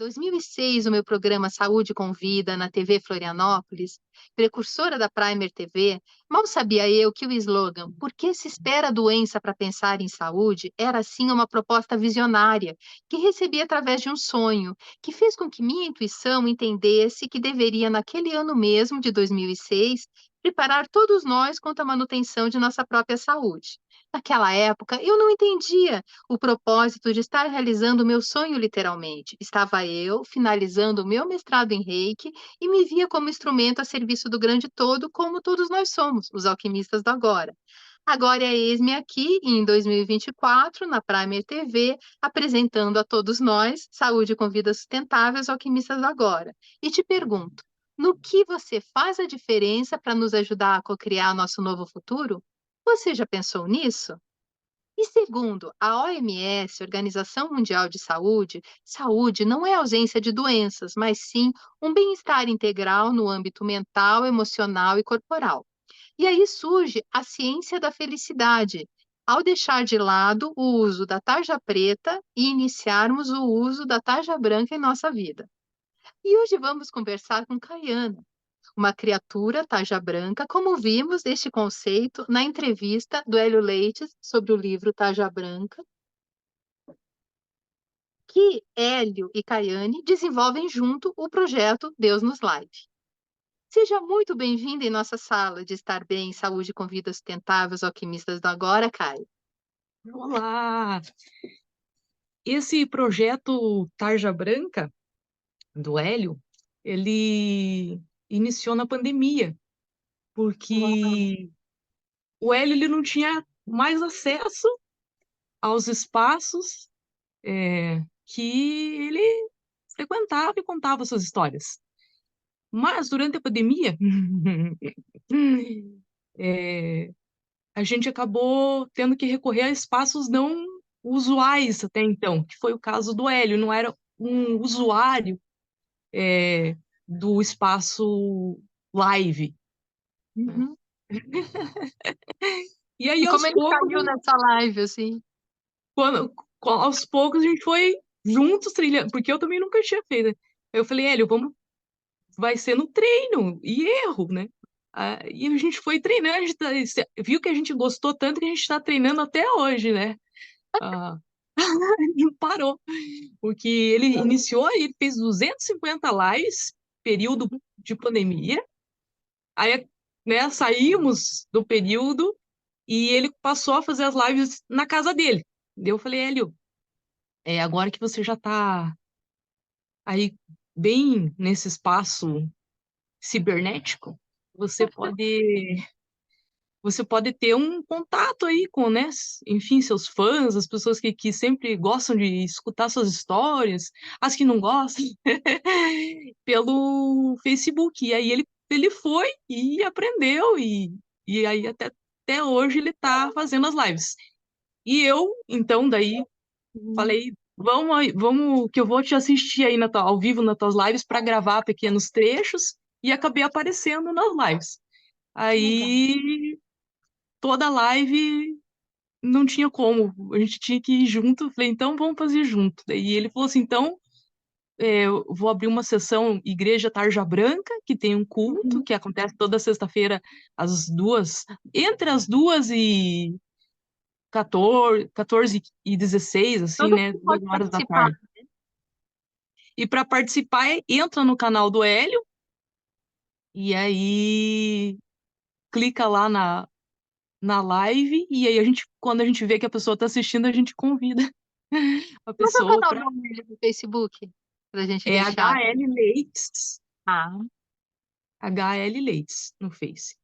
2006, o meu programa Saúde com Vida na TV Florianópolis, precursora da Primer TV, mal sabia eu que o slogan "Por que se espera a doença para pensar em saúde?" era sim uma proposta visionária, que recebi através de um sonho, que fez com que minha intuição entendesse que deveria, naquele ano mesmo, de 2006, preparar todos nós quanto à manutenção de nossa própria saúde. Naquela época, eu não entendia o propósito de estar realizando o meu sonho literalmente. Estava eu finalizando o meu mestrado em Reiki e me via como instrumento a serviço do grande todo, como todos nós somos, os alquimistas do agora. Agora eis-me aqui, em 2024, na Primer TV, apresentando a todos nós Saúde com Vida Sustentável, os alquimistas do agora. E te pergunto, no que você faz a diferença para nos ajudar a cocriar nosso novo futuro? Você já pensou nisso? E segundo a OMS, Organização Mundial de Saúde, saúde não é ausência de doenças, mas sim um bem-estar integral no âmbito mental, emocional e corporal. E aí surge a ciência da felicidade, ao deixar de lado o uso da tarja preta e iniciarmos o uso da tarja branca em nossa vida. E hoje vamos conversar com Caiana, uma criatura tarja branca, como vimos este conceito na entrevista do Hélio Leites sobre o livro Tarja Branca, que Hélio e Caiane desenvolvem junto o projeto Deus nos Live. Seja muito bem-vindo em nossa sala de estar bem, saúde com vidas sustentáveis, alquimistas do agora, Caio. Olá! Esse projeto Tarja Branca, do Hélio, ele iniciou na pandemia, Uau. porque o Hélio ele não tinha mais acesso aos espaços que ele frequentava e contava suas histórias. Mas, durante a pandemia, é, a gente acabou tendo que recorrer a espaços não usuais até então, que foi o caso do Hélio, não era um usuário do espaço live, né? Uhum. E aí, E como ele caiu nessa live, assim? quando, aos poucos, a gente foi juntos trilhando, porque eu também nunca tinha feito, né? Eu falei, Hélio, vai ser no treino e erro, né? E a gente foi treinando, a gente viu que a gente gostou tanto que a gente está treinando até hoje, né? Ah, não parou, porque ele iniciou, ele fez 250 lives, período de pandemia, aí, né, saímos do período e ele passou a fazer as lives na casa dele. Daí eu falei, Hélio, agora que você já tá aí bem nesse espaço cibernético, você pode você pode ter um contato aí com, né, enfim, seus fãs, as pessoas que sempre gostam de escutar suas histórias, as que não gostam, pelo Facebook. E aí ele foi e aprendeu, e aí até hoje ele tá fazendo as lives. E eu, então, daí Uhum. falei, vamos, que eu vou te assistir aí ao vivo nas tuas lives para gravar pequenos trechos, e acabei aparecendo nas lives. Que legal. Aí toda live não tinha como, a gente tinha que ir junto. Eu falei, então vamos fazer junto. Daí ele falou assim, então eu vou abrir uma sessão Igreja Tarja Branca, que tem um culto Uhum. que acontece toda sexta-feira entre as 2h14 e 16, assim, Todo né, mundo pode 2 horas da participar. tarde. E para participar, entra no canal do Hélio, e aí clica lá na live, e aí quando a gente vê que a pessoa está assistindo, a gente convida a Qual que é o pessoa canal para. dele no Facebook? Pra gente É deixar aqui. HL Leites, Ah. HL Leites no Face.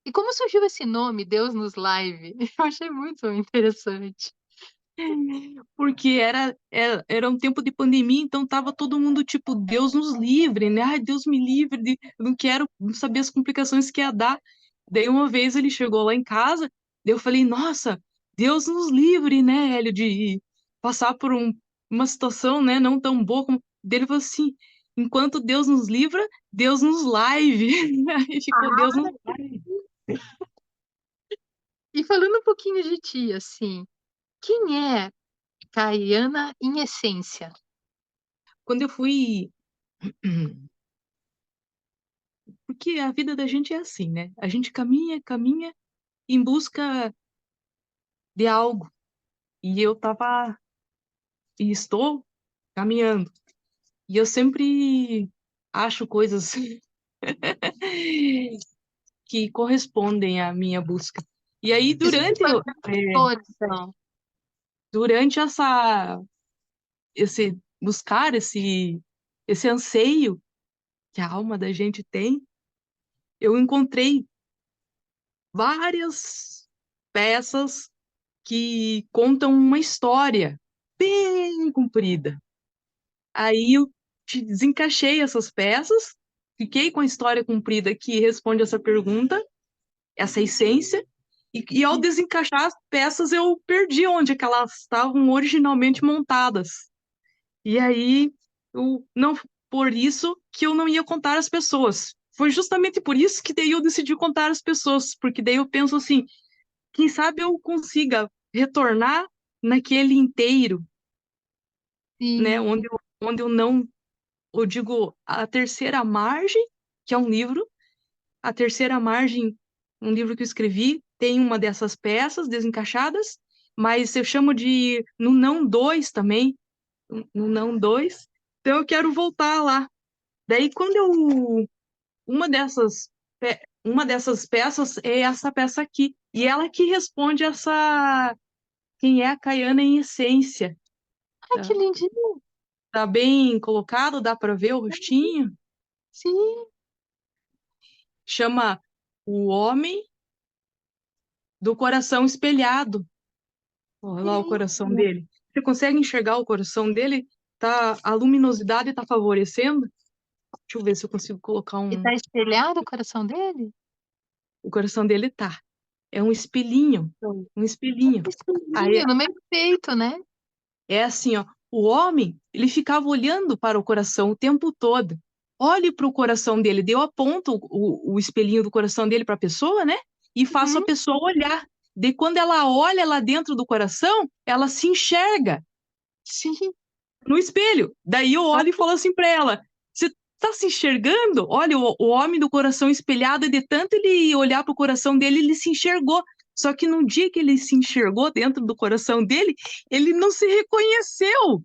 E como surgiu esse nome, Deus nos Live? Eu achei muito interessante. Porque era um tempo de pandemia, então tava todo mundo tipo, Deus nos livre, né? Ai, Deus me livre, eu não quero saber as complicações que ia dar. Daí uma vez ele chegou lá em casa, daí eu falei, nossa, Deus nos livre, né, Hélio, de passar por uma situação, né, não tão boa como. Daí ele falou assim, enquanto Deus nos livra, Deus nos live. Aí ficou Deus Ah, nos live. e falando um pouquinho de ti, assim, quem é Caiana em essência? quando eu fui. Porque a vida da gente é assim, né? A gente caminha, caminha em busca de algo. E eu tava e estou caminhando. E eu sempre acho coisas que correspondem à minha busca. E aí, Isso te foi é, professor, então. durante esse buscar, esse anseio que a alma da gente tem, eu encontrei várias peças que contam uma história bem comprida. Aí eu desencaixei essas peças, fiquei com a história comprida que responde essa pergunta, essa essência, e ao desencaixar as peças eu perdi onde é que elas estavam originalmente montadas. E aí, não por isso que eu não ia contar às pessoas. Foi justamente por isso que daí eu decidi contar às pessoas, porque daí eu penso assim, quem sabe eu consiga retornar naquele inteiro, né, Sim. onde eu não, eu digo, a terceira margem, que é um livro, a terceira margem, um livro que eu escrevi, tem uma dessas peças desencaixadas, mas eu chamo de no não dois também, no não dois, então eu quero voltar lá. Daí quando eu, uma dessas, uma dessas peças é essa peça aqui, e ela que responde essa quem é a Caiana em essência. Ai, que Tá, lindinho. tá bem colocado, dá para ver o rostinho. Sim. Chama O Homem do Coração Espelhado. Olha lá o coração Sim. dele. Você consegue enxergar o coração dele? Tá, a luminosidade está favorecendo? Deixa eu ver se eu consigo colocar E um. tá espelhado o coração dele? O coração dele tá. É um espelhinho. Sim. Um espelhinho. Que Aí lindinho, no meio do peito, né? é assim, ó. O homem, ele ficava olhando para o coração o tempo todo. Olhe para o coração dele. Deu aponta o espelhinho do coração dele para a pessoa, né? E faço a Uhum. pessoa olhar. De quando ela olha lá dentro do coração, ela se enxerga Sim. no espelho. Daí eu olho e falo assim para ela: você tá se enxergando? Olha, o homem do coração espelhado, e de tanto ele olhar para o coração dele, ele se enxergou. Só que no dia que ele se enxergou dentro do coração dele, ele não se reconheceu,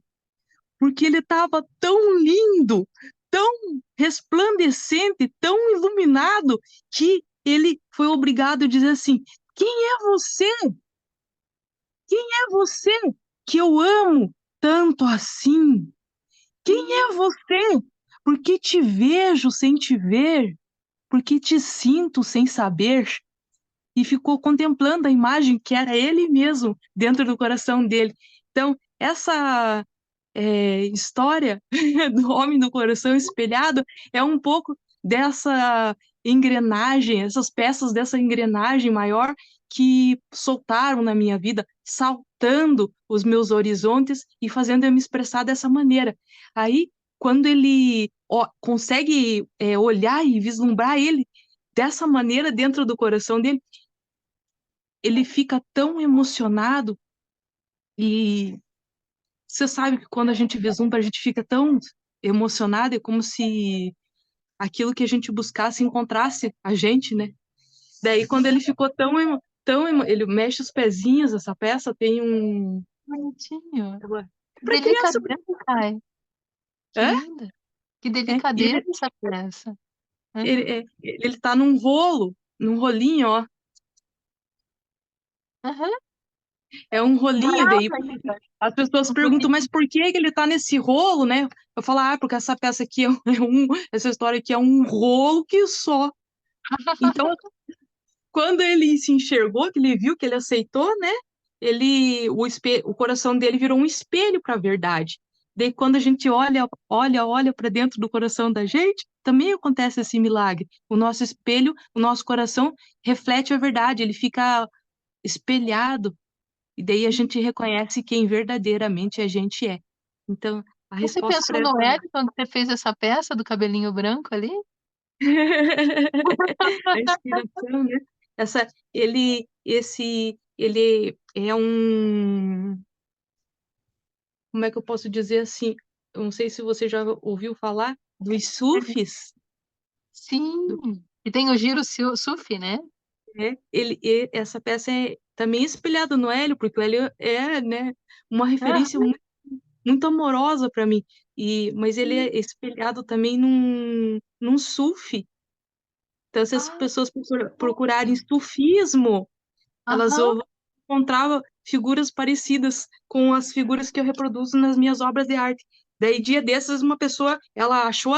porque ele estava tão lindo, tão resplandecente, tão iluminado, que ele foi obrigado a dizer assim: quem é você? Quem é você que eu amo tanto assim? Quem é você? Porque te vejo sem te ver, porque te sinto sem saber. E ficou contemplando a imagem que era ele mesmo dentro do coração dele. Então, essa história do homem do coração espelhado é um pouco dessa engrenagem, essas peças dessa engrenagem maior que soltaram na minha vida, saltando os meus horizontes e fazendo eu me expressar dessa maneira. Aí, quando ele consegue olhar e vislumbrar ele dessa maneira dentro do coração dele, ele fica tão emocionado e você sabe que quando a gente vislumbra, a gente fica tão emocionado, é como se aquilo que a gente buscasse encontrasse a gente, né? Daí, quando ele ficou ele mexe os pezinhos, essa peça tem um. Bonitinho. Que Para criança. delicadeza, Kai. Que É? linda. Que E delicadeza essa peça. Aham. ele tá num rolo, num rolinho, ó. Aham. É um rolinho, daí Caraca, as pessoas um perguntam, pouquinho. mas por que que ele tá nesse rolo, né? Eu falo, porque essa peça aqui essa história aqui é um rolo que só. Então, quando ele se enxergou, que ele viu, que ele aceitou, né? O coração dele virou um espelho para a verdade. Daí, quando a gente olha para dentro do coração da gente, também acontece esse milagre. O nosso espelho, o nosso coração reflete a verdade, ele fica espelhado, e daí a gente reconhece quem verdadeiramente a gente é. Então, a Você resposta pensou para no Hélio quando você fez essa peça do cabelinho branco ali? a inspiração, né? Essa, ele é um, como é que eu posso dizer assim? eu não sei se você já ouviu falar dos Uhum. sufis. Sim. E tem o giro surf, né? Essa peça é também espelhada no Hélio, porque o Hélio é, né, uma referência Aham. muito amorosa para mim. Mas ele Sim. é espelhado também num sufi. Então, se as Ah, pessoas procurarem sufismo, elas aham. vão encontrar figuras parecidas com as figuras que eu reproduzo nas minhas obras de arte. Daí, dia desses, uma pessoa, ela achou,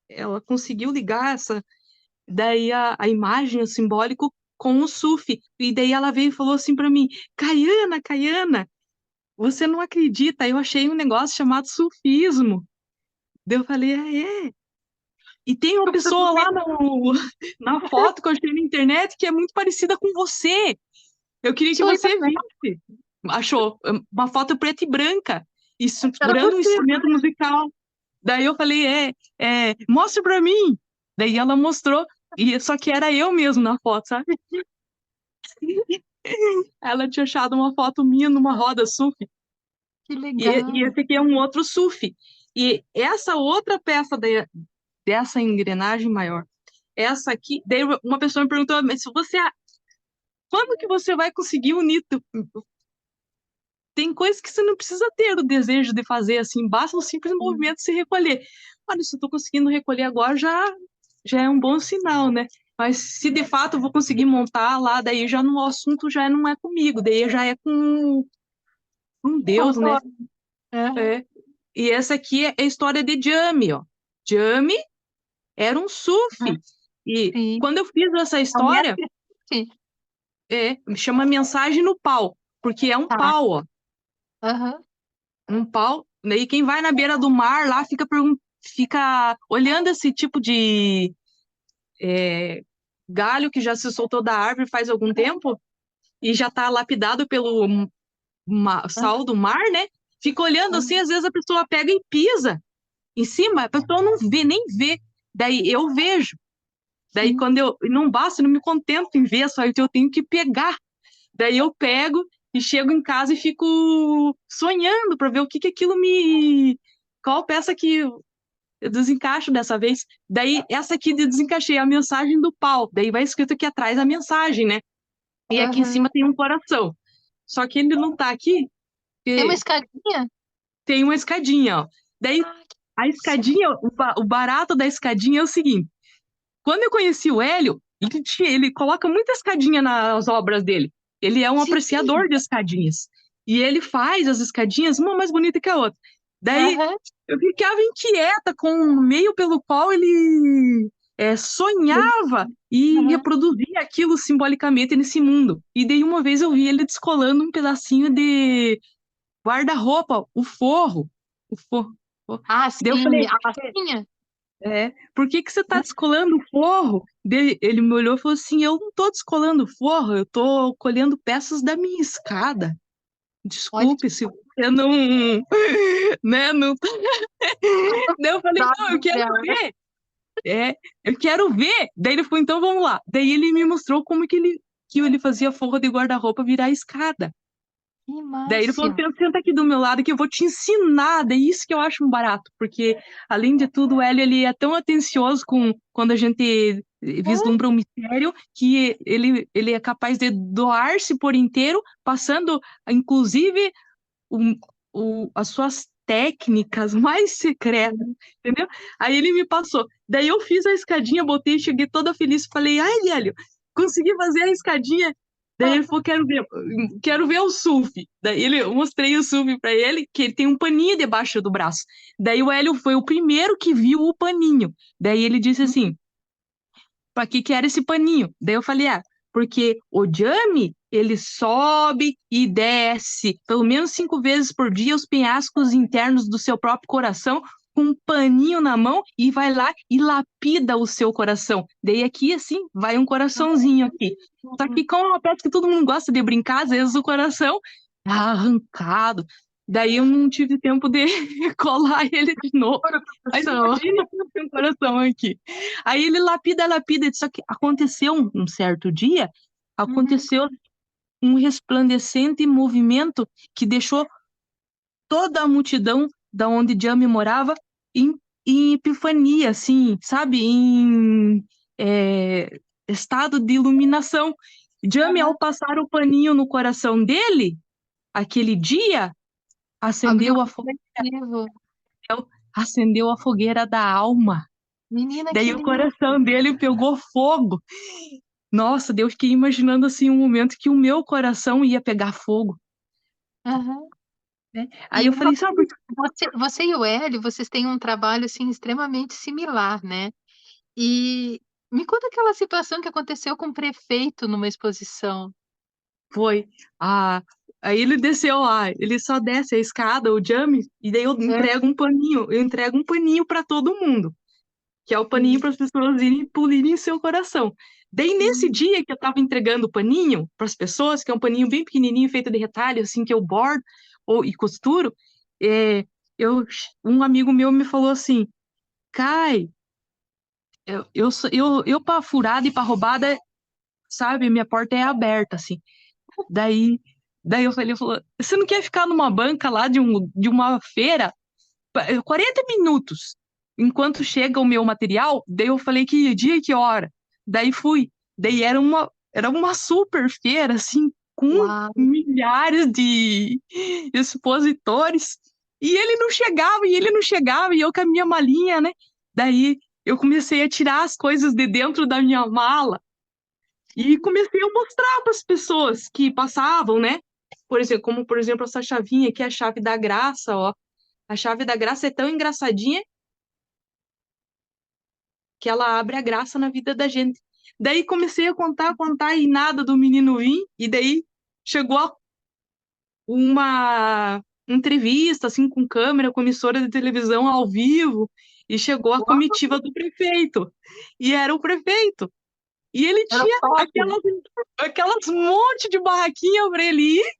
ela conseguiu ligar daí a imagem, o simbólico, com o sufi. E daí ela veio e falou assim para mim, Caiana, você não acredita, eu achei um negócio chamado sufismo. Daí eu falei, é. E tem uma pessoa lá na foto que eu achei na internet que é muito parecida com você. Eu queria que Sou eu você também. visse. Achou uma foto preta e branca, isso, Era segurando um você. instrumento musical. Daí eu falei, mostra pra mim. Daí ela mostrou, só que era eu mesmo na foto, sabe? Ela tinha achado uma foto minha numa roda surf. Que E legal. esse aqui é um outro surf. E essa outra peça dessa engrenagem maior, essa aqui, daí uma pessoa me perguntou, mas se você, quando que você vai conseguir unir? Tem coisas que você não precisa ter o desejo de fazer assim, basta um simples Sim. movimento de se recolher. Olha, se eu estou conseguindo recolher agora, já é um bom sinal, né? Mas se de fato eu vou conseguir montar lá, daí já no assunto já não é comigo, daí já é com Deus, né? Concordo. Aham. É. E essa aqui é a história de Jami, ó. Jami era um sufi. E Sim. quando eu fiz essa A história, Sim. chama Mensagem no Pau, porque é um Tá. pau, ó. Aham. Um pau. Daí quem vai na beira do mar lá fica olhando esse tipo de é, galho que já se soltou da árvore faz algum tempo e já está lapidado pelo sal do mar, né? Fica olhando assim, Aham. às vezes a pessoa pega e pisa em cima, a pessoa não vê, nem vê. Daí eu vejo. Daí Sim. quando eu não basta, eu não me contento em ver, só eu tenho que pegar. Daí eu pego e chego em casa e fico sonhando para ver o que que aquilo me. Qual peça que eu desencaixo dessa vez. Daí essa aqui de desencaixei a mensagem do pau. Daí vai escrito aqui atrás a mensagem, né? E aqui em Aham. cima tem um coração. Só que ele não tá aqui, Tem uma porque escadinha? tem uma escadinha, ó. Daí Ah, que a isso. escadinha, o barato da escadinha é o seguinte: quando eu conheci o Hélio, ele coloca muita escadinha nas obras dele. Ele é um Sim. apreciador de escadinhas. E ele faz as escadinhas uma mais bonita que a outra. Daí Aham. eu ficava inquieta com o meio pelo qual ele sonhava e Aham. reproduzia aquilo simbolicamente nesse mundo. E daí uma vez eu vi ele descolando um pedacinho de guarda-roupa, o forro. O forro. Ah, Daí eu sim. falei, A massinha? por que que você tá descolando o forro? Ele me olhou e falou assim, eu não tô descolando o forro, eu tô colhendo peças da minha escada. Olha Desculpe se você não, né, não. Daí eu falei, não, eu quero que ver. É, eu quero ver. Daí ele falou, então vamos lá. Daí ele me mostrou como que ele fazia forro de guarda-roupa virar escada. Daí ele falou, máximo. senta aqui do meu lado que eu vou te ensinar. Daí isso que eu acho um barato, porque além de tudo, o Hélio ele é tão atencioso quando a gente Ah, vislumbra um mistério que ele é capaz de doar-se por inteiro, passando inclusive o- as suas técnicas mais secretas, sim. entendeu? Aí ele me passou. Daí eu fiz a escadinha, botei, cheguei toda feliz, falei, ai, Hélio, consegui fazer a escadinha. Daí ele falou, quero ver o surf. Daí eu mostrei o surf para ele, que ele tem um paninho debaixo do braço. Daí o Hélio foi o primeiro que viu o paninho. Daí ele disse assim, para que era esse paninho? Daí eu falei, porque o Jami, ele sobe e desce pelo menos 5 vezes por dia os penhascos internos do seu próprio coração com um paninho na mão e vai lá e lapida o seu coração. Daí aqui, assim, vai um coraçãozinho aqui. Só que como é uma peça que todo mundo gosta de brincar, às vezes o coração tá arrancado. Daí eu não tive tempo de colar ele de novo. Mas Coração. imagina tem um coração aqui. Aí ele lapida, só que aconteceu um certo dia, Uhum. aconteceu um resplandecente movimento que deixou toda a multidão da onde Jame morava em, em epifania, assim, sabe? Em estado de iluminação. Jame, Aham. ao passar o paninho no coração dele, aquele dia, Abriu acendeu a um motivo. acendeu a fogueira da alma. Menina, que Daí o lindo. coração dele pegou fogo. Nossa, Deus, fiquei imaginando assim um momento que o meu coração ia pegar fogo, Aham. né? Aí E eu falei, sabe, você e o Hélio, vocês têm um trabalho assim extremamente similar, né? E me conta aquela situação que aconteceu com o prefeito numa exposição. foi. Ah, aí ele desceu lá, ele só desce a escada, o Jame, e daí eu entrego um paninho para todo mundo, que é o paninho Sim, para as pessoas irem polirem seu coração. Daí nesse sim. dia que eu estava entregando o paninho para as pessoas, que é um paninho bem pequenininho feito de retalho, assim que eu bordo e costuro, é, um amigo meu me falou assim, Kai, eu para furada e para roubada, sabe, minha porta é aberta, assim. Daí, daí ele falou, você não quer ficar numa banca lá de uma feira 40 minutos, enquanto chega o meu material? Daí eu falei que dia e que hora. Daí fui. Daí era uma super feira, assim, com Uau! milhares de expositores. E ele não chegava, e eu com a minha malinha, né? Daí eu comecei a tirar as coisas de dentro da minha mala e comecei a mostrar para as pessoas que passavam, né? Por exemplo, essa chavinha aqui, a chave da graça, ó. A chave da graça é tão engraçadinha que ela abre a graça na vida da gente. Daí comecei a contar, e nada do menino vir, e daí chegou uma entrevista, assim, com câmera, com emissora de televisão ao vivo, e chegou a Uau! comitiva do prefeito. E era o prefeito. E ele Era tinha top. aquelas monte de barraquinha para ele ir,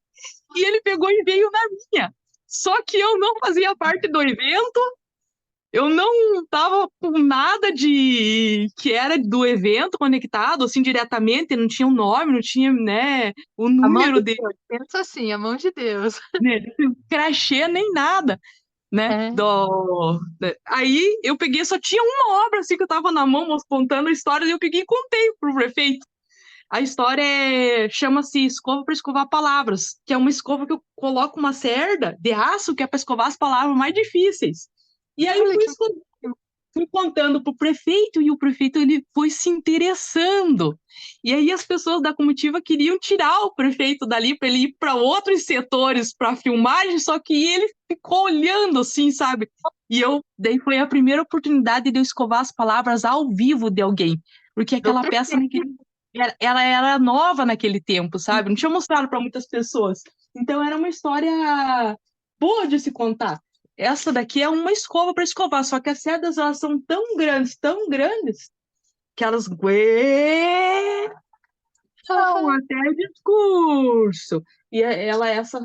e ele pegou e veio na minha. Só que eu não fazia parte do evento, eu não tava com nada de que era do evento conectado, assim, diretamente, não tinha o nome, não tinha, né, o A mão número de de, Deus. Pensa assim, a mão de Deus. né, crachê, nem nada, né, É. Aí eu peguei, só tinha uma obra, assim, que eu tava na mão, contando a história, e eu peguei e contei pro prefeito. A história chama-se Escova para Escovar Palavras, que é uma escova que eu coloco uma cerda de aço que é para escovar as palavras mais difíceis. E aí Olha que fui contando para o prefeito e o prefeito ele foi se interessando. E aí as pessoas da comitiva queriam tirar o prefeito dali para ele ir para outros setores para filmagem, só que ele ficou olhando assim, sabe? E daí foi a primeira oportunidade de eu escovar as palavras ao vivo de alguém, porque do aquela peça prefeito. ela era nova naquele tempo, sabe? Não tinha mostrado para muitas pessoas. Então era uma história boa de se contar. Essa daqui é uma escova para escovar, só que as cerdas elas são tão grandes, que elas aguentam Aham. até o discurso. E essas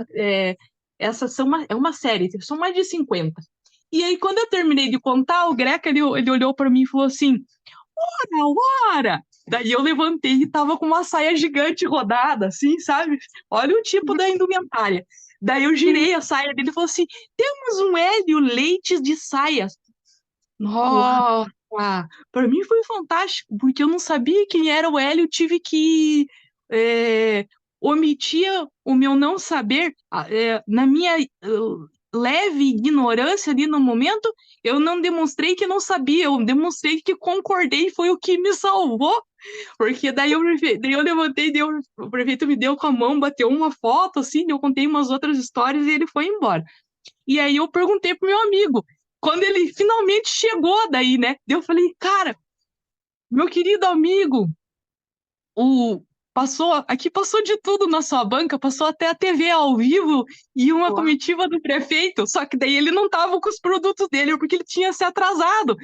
é uma série, são mais de 50. E aí, quando eu terminei de contar, o Greca ele olhou para mim e falou assim: hora! Daí eu levantei e tava com uma saia gigante rodada, assim, sabe? Olha o tipo da indumentária. Daí eu Sim. girei a saia dele e falei assim: temos um Hélio Leites de saias. Uau! Nossa! Para mim foi fantástico, porque eu não sabia quem era o Hélio, tive que omitir o meu não saber, na minha leve ignorância ali no momento, eu não demonstrei que não sabia, eu demonstrei que concordei, foi o que me salvou, porque daí eu levantei, o prefeito me deu com a mão, bateu uma foto, assim, eu contei umas outras histórias e ele foi embora. E aí eu perguntei pro meu amigo, quando ele finalmente chegou daí, né? Daí eu falei, cara, meu querido amigo, o passou de tudo na sua banca, passou até a TV ao vivo e uma Uau! comitiva do prefeito, só que daí ele não tava com os produtos dele porque ele tinha se atrasado.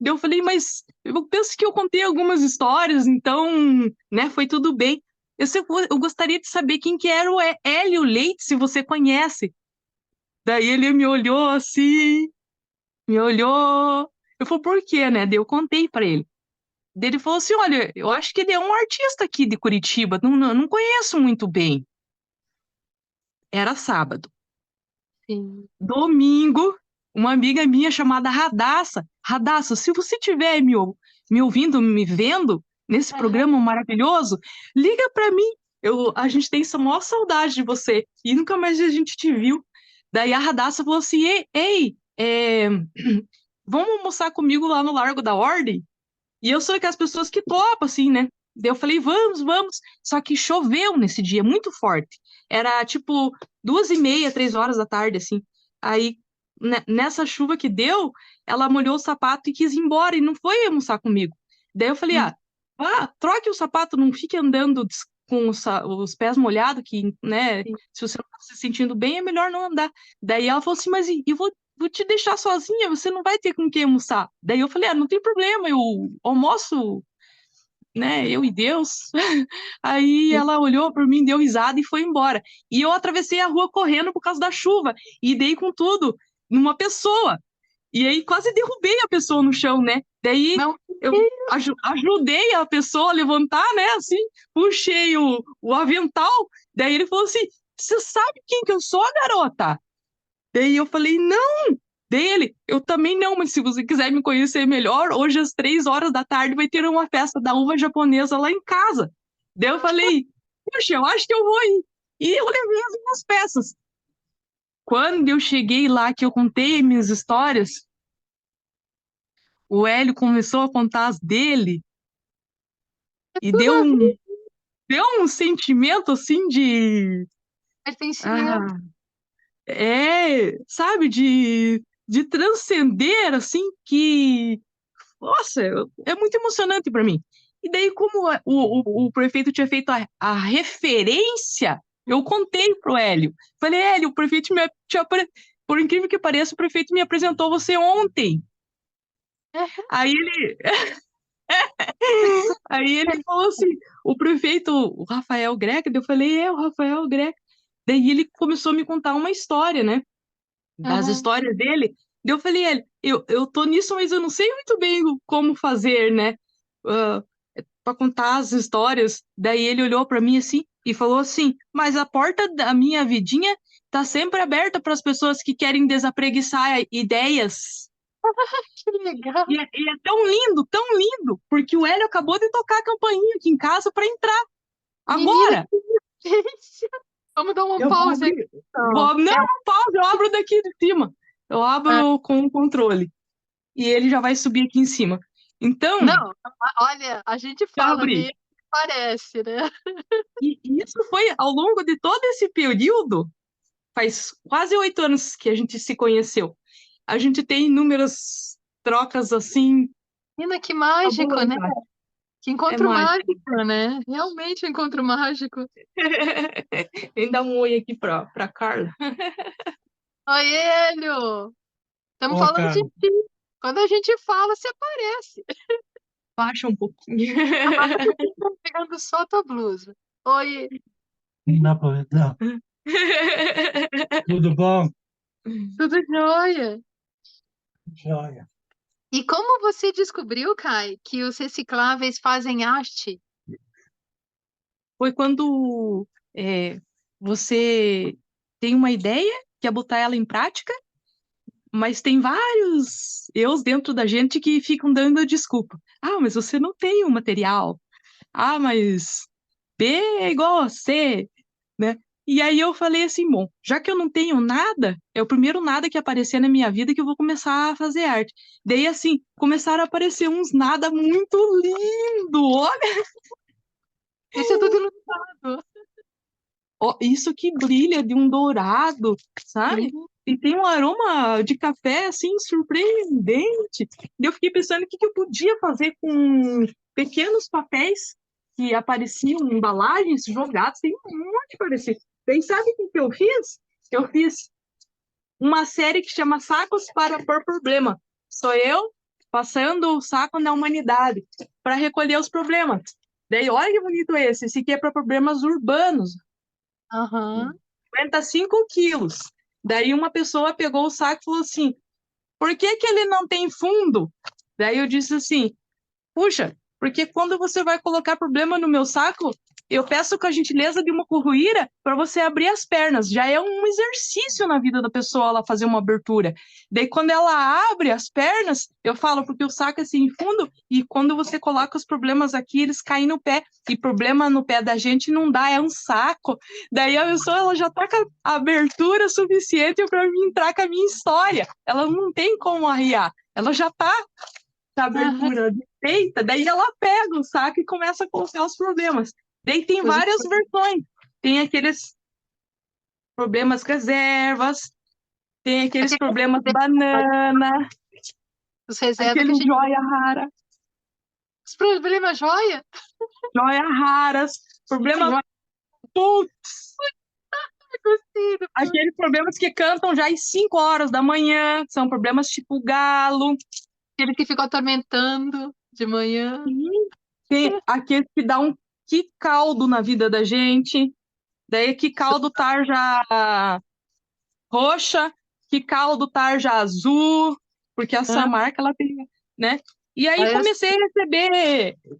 Daí eu falei, mas eu penso que eu contei algumas histórias, então, né, foi tudo bem. Eu gostaria de saber quem que era o Hélio Leite, se você conhece. Daí ele me olhou assim, me olhou. Eu falei, por quê, né? Daí eu contei pra ele. Daí ele falou assim: olha, eu acho que ele é um artista aqui de Curitiba, não conheço muito bem. Era sábado. Sim. Domingo, uma amiga minha chamada Radassa. Radassa, se você estiver me ouvindo, me vendo nesse Aham. programa maravilhoso, liga para mim. A gente tem essa maior saudade de você. E nunca mais a gente te viu. Daí a Radassa falou assim: ei, vamos almoçar comigo lá no Largo da Ordem? E eu sou aquelas pessoas que topam, assim, né? Daí eu falei, vamos, vamos. Só que choveu nesse dia, muito forte. Era tipo 2h30, 3 horas da tarde, assim. Aí, nessa chuva que deu, ela molhou o sapato e quis ir embora e não foi almoçar comigo. Daí eu falei, Hum, troque o sapato, não fique andando com os pés molhados, que, né, sim. se você não tá se sentindo bem, é melhor não andar. Daí ela falou assim, mas eu vou te deixar sozinha, você não vai ter com quem almoçar. Daí eu falei, não tem problema, eu almoço, né, eu e Deus. Aí Sim. ela olhou por mim, deu risada e foi embora. E eu atravessei a rua correndo por causa da chuva e dei com tudo numa pessoa. E aí quase derrubei a pessoa no chão, né? Daí Não. eu ajudei a pessoa a levantar, né? Assim, puxei o avental. Daí ele falou assim: Você sabe quem que eu sou, garota? Daí eu falei: Não. Dele, eu também não, mas se você quiser me conhecer melhor, hoje às 3 horas da tarde vai ter uma festa da uva japonesa lá em casa. Daí eu falei, poxa, eu acho que eu vou ir. E eu levei as minhas peças. Quando eu cheguei lá, que eu contei minhas histórias, o Hélio começou a contar as dele É e tudo a ver, deu um sentimento assim de. pertencimento. Ah, sabe, de transcender, assim, que nossa, é muito emocionante para mim. E daí, como o prefeito tinha feito a referência, eu contei pro Hélio. Falei, Hélio, o prefeito por incrível que pareça, o prefeito me apresentou você ontem. É, Aí ele, aí ele falou assim, o prefeito, o Rafael Greca, daí eu falei, o Rafael Greca. Daí ele começou a me contar uma história, né? Das aham. histórias dele. Daí eu falei, Hélio, eu tô nisso, mas eu não sei muito bem como fazer, né? Ah, para contar as histórias. Daí ele olhou para mim assim e falou assim: Mas a porta da minha vidinha tá sempre aberta para as pessoas que querem desapreguiçar ideias. Que legal. E é tão lindo, porque o Hélio acabou de tocar a campainha aqui em casa para entrar. Menina, Agora, que delícia. Vamos dar uma eu vou pausa aqui, abrir. então. Não, pausa, eu abro daqui de cima. Eu Ah, abro com o controle. E ele já vai subir aqui em cima. Então, não, olha, a gente já fala abri. mesmo, parece, né? E isso foi ao longo de todo esse período. Faz quase 8 anos que a gente se conheceu. A gente tem inúmeras trocas assim, Menina, que mágico, né? fabulosas. Que É encontro mágico. mágico, né? Realmente um encontro mágico. Vem dar um oi aqui pra Carla. Oi, Hélio! Estamos Ô, falando de cara, ti. Quando a gente fala, você aparece. Baixa um pouquinho. Agora eu tô pegando só a tua blusa. Oi, não dá pra ver. Não. Tudo bom? tudo jóia? Joia. E como você descobriu, Kai, que os recicláveis fazem arte? Foi quando você tem uma ideia, quer botar ela em prática, mas tem vários eus dentro da gente que ficam dando desculpa. Mas você não tem o material. Mas B é igual a C, né? E aí eu falei assim, bom, já que eu não tenho nada, é o primeiro nada que aparecer na minha vida que eu vou começar a fazer arte. Daí, assim, começaram a aparecer uns nada muito lindo. Olha, Isso é tudo ilustrado. isso que brilha de um dourado, sabe? Sim. E tem um aroma de café, assim, surpreendente. E eu fiquei pensando o que eu podia fazer com pequenos papéis que apareciam em embalagens jogados, tem um monte parecido. Daí sabe o que eu fiz? Eu fiz uma série que chama Sacos para Pôr Problema. Sou eu passando o saco na humanidade para recolher os problemas. Daí, olha que bonito esse. Esse aqui é para problemas urbanos. Aham. 55 quilos. Daí uma pessoa pegou o saco e falou assim: por que que ele não tem fundo? Daí eu disse assim: puxa, porque quando você vai colocar problema no meu saco, eu peço com a gentileza de uma corroíra para você abrir as pernas. Já é um exercício na vida da pessoa ela fazer uma abertura. Daí, quando ela abre as pernas, eu falo, porque o saco é assim fundo, e quando você coloca os problemas aqui, eles caem no pé. E problema no pé da gente não dá, é um saco. Daí a pessoa ela já tá com a abertura suficiente para mim entrar com a minha história. Ela não tem como arriar. Ela já tá com a Aham. abertura feita, daí ela pega o saco e começa a colocar os problemas. Daí tem Coisa várias versões. Tem aqueles problemas reservas, tem aqueles Aquele problemas banana, os reservas que a aquele gente. joia rara, Os problemas joia? joia raras, problema Joia, putz, gostei do filme. aqueles problemas que cantam já às 5 horas da manhã, são problemas tipo galo, Aquele que ficou atormentando de manhã. tem aqueles que dá um que caldo na vida da gente, daí que caldo tarja roxa, que caldo tarja azul, porque essa Ah, marca ela tem, né? E aí olha só.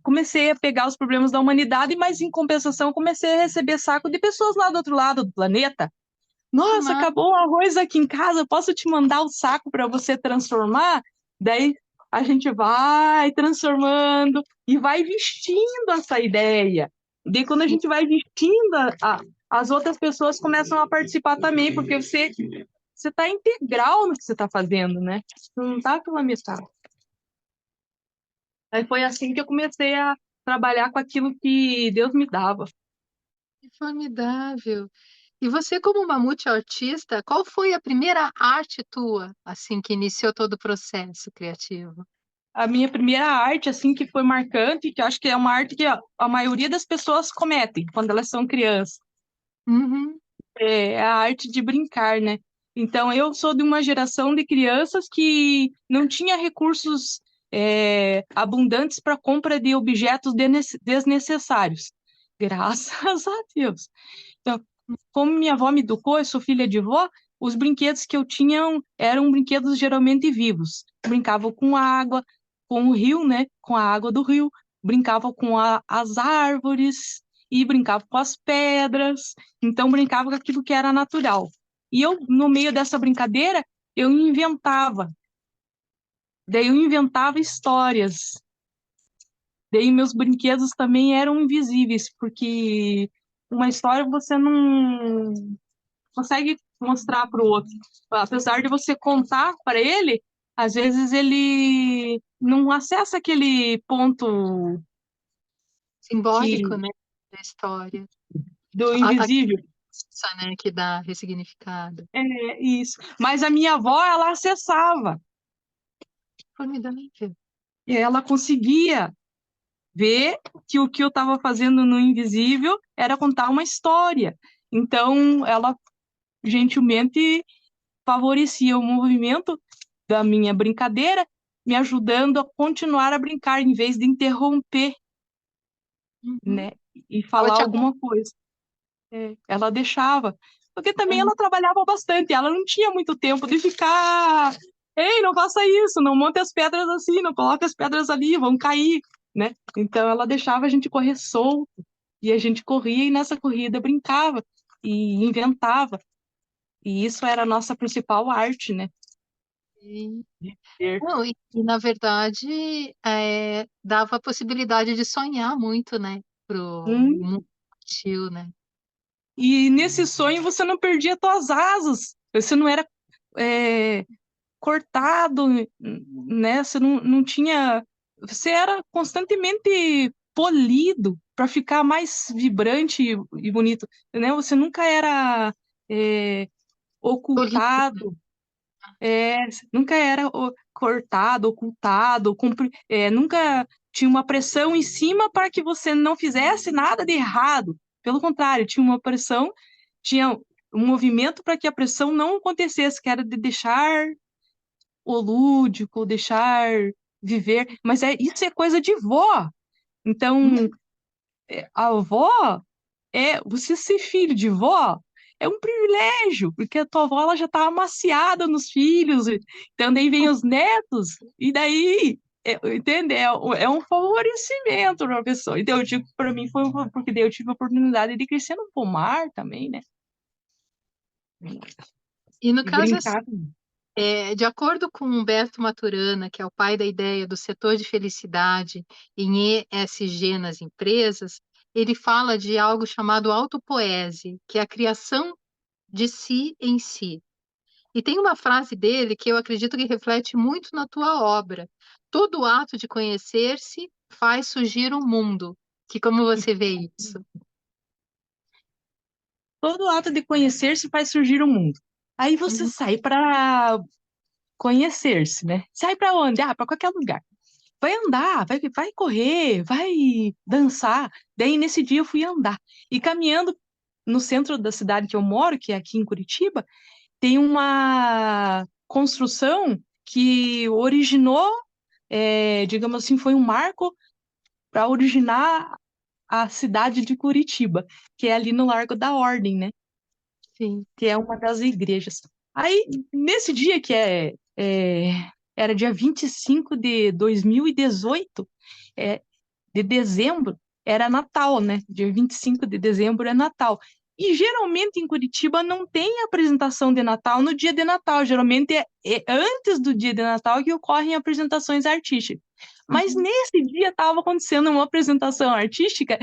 comecei a pegar os problemas da humanidade, mas em compensação comecei a receber saco de pessoas lá do outro lado do planeta. Que Nossa, massa. acabou o arroz aqui em casa, posso te mandar o saco para você transformar? Daí a gente vai transformando e vai vestindo essa ideia. Daí quando a gente vai vestindo, as outras pessoas começam a participar também, porque você está integral no que você está fazendo, né? Você não está pela metade. Aí foi assim que eu comecei a trabalhar com aquilo que Deus me dava. Que formidável. E você, como uma multiartista, qual foi a primeira arte tua, assim, que iniciou todo o processo criativo? A minha primeira arte, assim, que foi marcante, que eu acho que é uma arte que a maioria das pessoas cometem quando elas são crianças, Uhum. é a arte de brincar, né? Então, eu sou de uma geração de crianças que não tinha recursos abundantes para compra de objetos desnecessários. Graças a Deus. Então, como minha avó me educou, eu sou filha de vó, os brinquedos que eu tinha eram brinquedos geralmente vivos. Brincavam com água, com o rio, né? Com a água do rio. Brincavam com as árvores e brincavam com as pedras. Então, brincava com aquilo que era natural. E eu, no meio dessa brincadeira, eu inventava. Daí eu inventava histórias. Daí meus brinquedos também eram invisíveis, porque uma história você não consegue mostrar para o outro. Apesar de você contar para ele, às vezes ele não acessa aquele ponto Simbólico, que né, da história. do A invisível. criança, né, que dá ressignificado. É isso. Mas a minha avó, ela acessava. Formidável. E ela conseguia ver que o que eu estava fazendo no invisível era contar uma história. Então, ela gentilmente favorecia o movimento da minha brincadeira, me ajudando a continuar a brincar, em vez de interromper, Uhum. né, e Ela falar te alguma coisa. Ela deixava. Porque também acompanha. ela trabalhava bastante, ela não tinha muito tempo de ficar. Ei, não faça isso, não monte as pedras assim, não coloque as pedras ali, vão cair, né? Então ela deixava a gente correr solto, e a gente corria e nessa corrida brincava e inventava. E isso era a nossa principal arte, né? Sim. De ter. Não, e, na verdade, dava a possibilidade de sonhar muito, né, pro Hum. mundo infantil, né? E nesse sonho você não perdia suas asas, você não era é, cortado, né? Você não tinha. Você era constantemente polido para ficar mais vibrante e bonito, né? Você nunca era Político. ocultado, nunca era cortado, ocultado, nunca tinha uma pressão em cima para que você não fizesse nada de errado. Pelo contrário, tinha uma pressão, tinha um movimento para que a pressão não acontecesse, que era de deixar o lúdico, deixar viver, mas isso é coisa de vó. Hum, Então, a avó você ser filho de vó é um privilégio, porque a tua avó ela já está amaciada nos filhos, então daí vem os netos, e daí entende? É um favorecimento para a pessoa. Então, eu digo, para mim, foi porque daí eu tive a oportunidade de crescer no pomar também, né? E no E caso, brincar. de acordo com Humberto Maturana, que é o pai da ideia do setor de felicidade em ESG nas empresas, ele fala de algo chamado autopoese, que é a criação de si em si. E tem uma frase dele que eu acredito que reflete muito na tua obra. Todo ato de conhecer-se faz surgir o mundo. Que como você vê isso? Todo ato de conhecer-se faz surgir o mundo. Aí você Uhum. sai para conhecer-se, né? Sai para onde? Ah, para qualquer lugar. Vai andar, vai correr, vai dançar. Daí, nesse dia, eu fui andar. E caminhando no centro da cidade que eu moro, que é aqui em Curitiba, tem uma construção que originou, digamos assim, foi um marco para originar a cidade de Curitiba, que é ali no Largo da Ordem, né? Sim, Que é uma das igrejas. Aí, nesse dia era dia 25 de 2018, de dezembro, era Natal, né? Dia 25 de dezembro é Natal. E geralmente em Curitiba não tem apresentação de Natal no dia de Natal. Geralmente é antes do dia de Natal que ocorrem apresentações artísticas. Mas uhum. nesse dia estava acontecendo uma apresentação artística.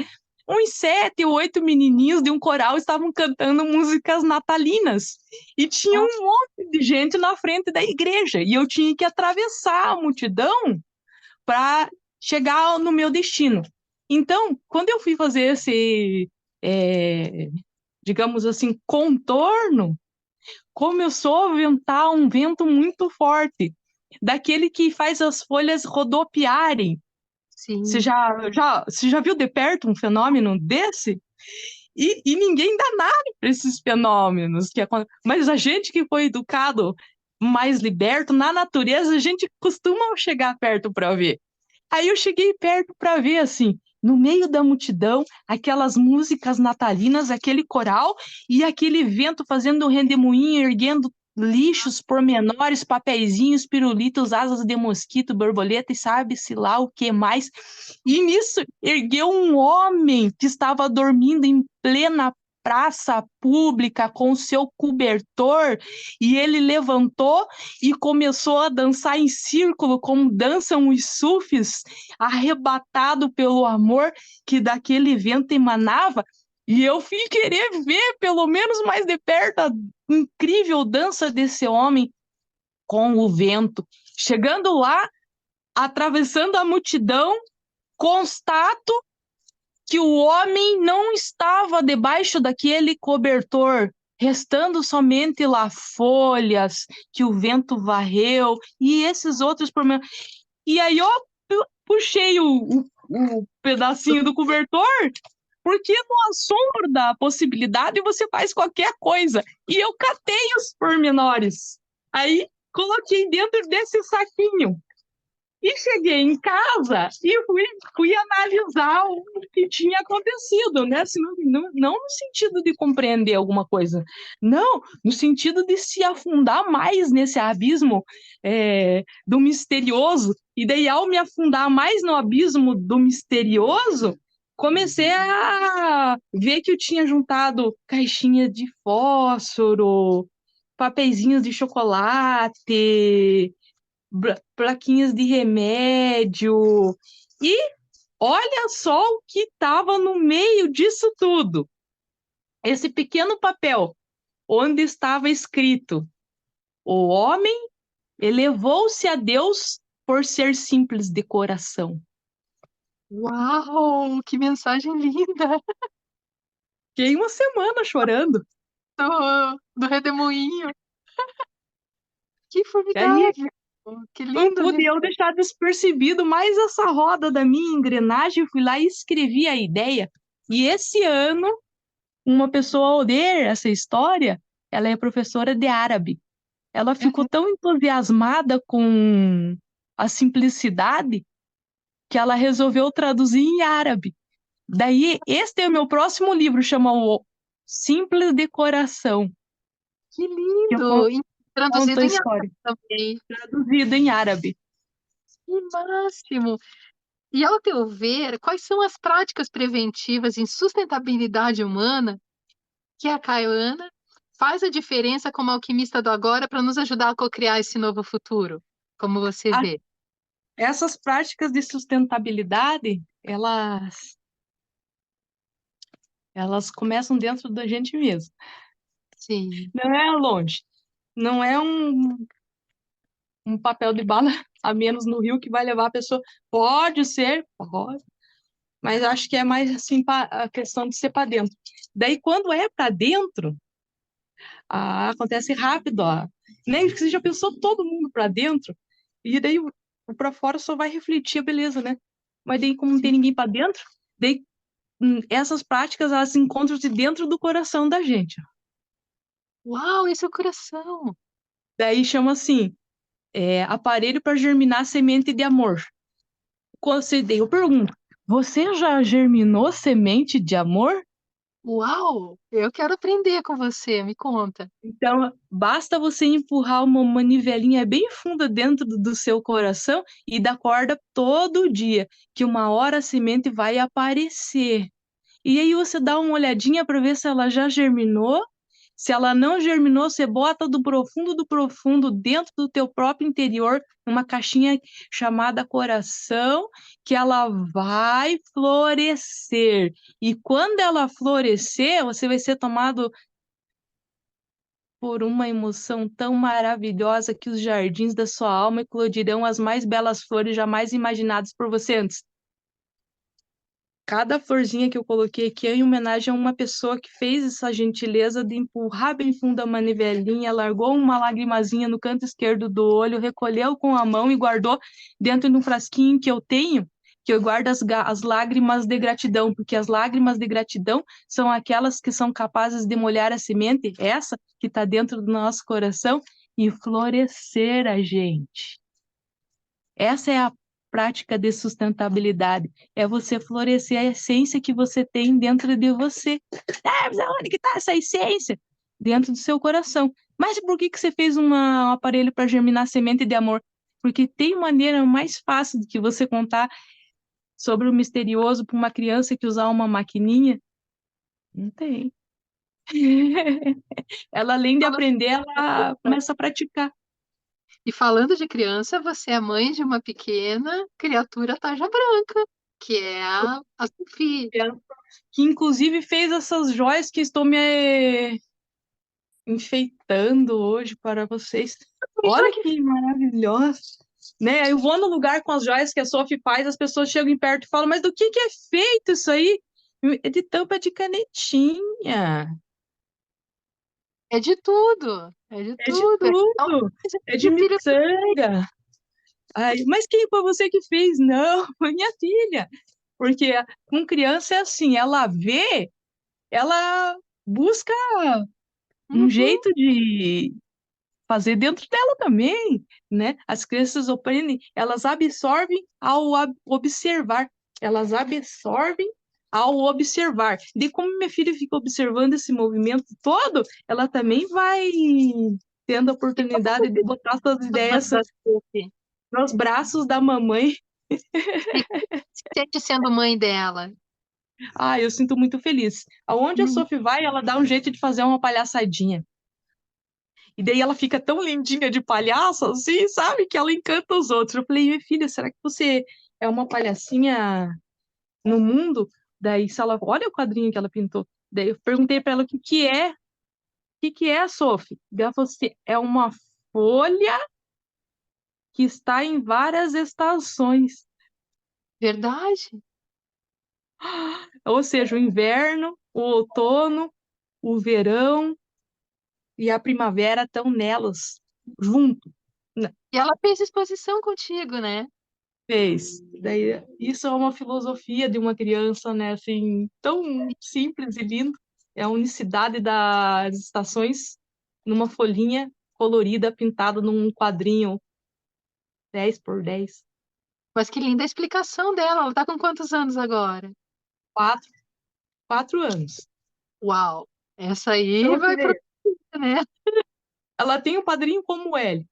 Uns 7, 8 menininhos de um coral estavam cantando músicas natalinas. E tinha Ó, um monte de gente na frente da igreja. E eu tinha que atravessar a multidão para chegar no meu destino. Então, quando eu fui fazer esse, digamos assim, contorno, começou a ventar um vento muito forte, daquele que faz as folhas rodopiarem. Você sim, já viu de perto um fenômeno desse? E ninguém dá nada para esses fenômenos mas a gente que foi educado mais liberto na natureza, a gente costuma chegar perto para ver. Aí eu cheguei perto para ver, assim, no meio da multidão, aquelas músicas natalinas, aquele coral e aquele vento fazendo um redemoinho, erguendo lixos pormenores, papeizinhos, pirulitos, asas de mosquito, borboleta e sabe-se lá o que mais. E nisso ergueu um homem que estava dormindo em plena praça pública com seu cobertor e ele levantou e começou a dançar em círculo, como dançam os sufis, arrebatado pelo amor que daquele vento emanava. E eu fui querer ver, pelo menos mais de perto, a incrível dança desse homem com o vento. Chegando lá, atravessando a multidão, constato que o homem não estava debaixo daquele cobertor, restando somente lá folhas que o vento varreu e esses outros problemas. E aí eu puxei o pedacinho do cobertor, porque no assombro da possibilidade você faz qualquer coisa. E eu catei os pormenores. Aí coloquei dentro desse saquinho. E cheguei em casa e fui analisar o que tinha acontecido, né? Assim, não no sentido de compreender alguma coisa, não, no sentido de se afundar mais nesse abismo do misterioso. E daí, ao me afundar mais no abismo do misterioso, comecei a ver que eu tinha juntado caixinhas de fósforo, papeizinhos de chocolate, plaquinhas de remédio. E olha só o que estava no meio disso tudo. Esse pequeno papel, onde estava escrito: o homem elevou-se a Deus por ser simples de coração. uau, que mensagem linda Fiquei uma semana chorando. do redemoinho. Que Aí formidável, que não lindo, pude lindo. eu deixar despercebido mais essa roda da minha engrenagem. Fui lá e escrevi a ideia. E esse ano uma pessoa ao ler essa história, ela é professora de árabe. Ela ficou Uhum. tão entusiasmada com a simplicidade que ela resolveu traduzir em árabe. Daí, este é o meu próximo livro, chama o Simples de Coração, Que que eu lindo! E conto traduzido a em árabe história, também. traduzido em árabe. Que máximo! E ao teu ver, quais são as práticas preventivas em sustentabilidade humana que a Caiana faz a diferença como alquimista do agora para nos ajudar a cocriar esse novo futuro? Como você A- vê? Essas práticas de sustentabilidade, elas começam dentro da gente mesmo. Sim. Não é longe. Não é um papel de bala a menos no rio que vai levar a pessoa. Pode ser, pode, mas acho que é mais assim a questão de ser para dentro. Daí, quando é para dentro, acontece rápido, ó. Nem que você já pensou todo mundo para dentro, e daí o para fora só vai refletir a beleza, né? Mas daí, como não tem Sim. ninguém para dentro, daí essas práticas elas encontram-se dentro do coração da gente. Uau, esse é o coração. Daí chama assim, aparelho para germinar semente de amor. Daí eu pergunto, você já germinou semente de amor? Uau, eu quero aprender com você, me conta. Então, basta você empurrar uma manivelinha bem funda dentro do seu coração e dar corda todo dia, que uma hora a semente vai aparecer. E aí você dá uma olhadinha para ver se ela já germinou. Se ela não germinou, você bota do profundo, dentro do teu próprio interior, uma caixinha chamada coração, que ela vai florescer. E quando ela florescer, você vai ser tomado por uma emoção tão maravilhosa que os jardins da sua alma eclodirão as mais belas flores jamais imaginadas por você antes. Cada florzinha que eu coloquei aqui é em homenagem a uma pessoa que fez essa gentileza de empurrar bem fundo a manivelinha, largou uma lagrimazinha no canto esquerdo do olho, recolheu com a mão e guardou dentro de um frasquinho que eu tenho, que eu guardo as lágrimas de gratidão, porque as lágrimas de gratidão são aquelas que são capazes de molhar a semente, essa que está dentro do nosso coração, e florescer a gente. Essa é a prática de sustentabilidade. É você florescer a essência que você tem dentro de você. Mas aonde que está essa essência? Dentro do seu coração. Mas por que você fez um aparelho para germinar semente de amor? Porque tem maneira mais fácil de que você contar sobre o misterioso para uma criança que usar uma maquininha? Não tem. Ela, além de aprender, ela começa a praticar. E falando de criança, você é mãe de uma pequena criatura tarja branca, que é a Sophie. Que inclusive fez essas joias que estou me enfeitando hoje para vocês. Olha que maravilhosa, né? Eu vou no lugar com as joias que a Sophie faz, as pessoas chegam perto e falam, mas do que é feito isso aí? É de tampa de canetinha, É de tudo, é de é de tudo. Então, tudo, é de minha filha, miçanga. Ai, mas quem foi você que fez? Não, foi minha filha. Porque com criança é assim, ela vê, ela busca um uhum, jeito de fazer dentro dela também, né? As crianças aprendem, elas absorvem ao observar, elas absorvem ao observar. De como minha filha fica observando esse movimento todo, ela também vai tendo a e como oportunidade de você botar suas é fã ideias da Sophie? nos braços da mamãe. E se sente sendo mãe dela? Ah, eu sinto muito feliz. Aonde a Hum, Sophie vai, ela dá um jeito de fazer uma palhaçadinha. E daí ela fica tão lindinha de palhaço, assim, sabe? Que ela encanta os outros. Eu falei, minha filha, será que você é uma palhacinha no mundo? Daí, se ela olha o quadrinho que ela pintou. Daí eu perguntei para ela o que que é. O que que é, Sophie? Daí ela falou assim, é uma folha que está em várias estações. verdade? Ou seja, o inverno, o outono, o verão e a primavera estão nelas, junto. E ela fez exposição contigo, né? Fez. Daí, isso é uma filosofia de uma criança, né? Assim, tão simples e lindo. É a unicidade das estações numa folhinha colorida pintada num quadrinho 10 por 10. Mas que linda a explicação dela. Ela tá com quantos anos agora? 4 anos. Uau! Essa aí Então, você vai pro, vê, né? ela tem um padrinho como ele.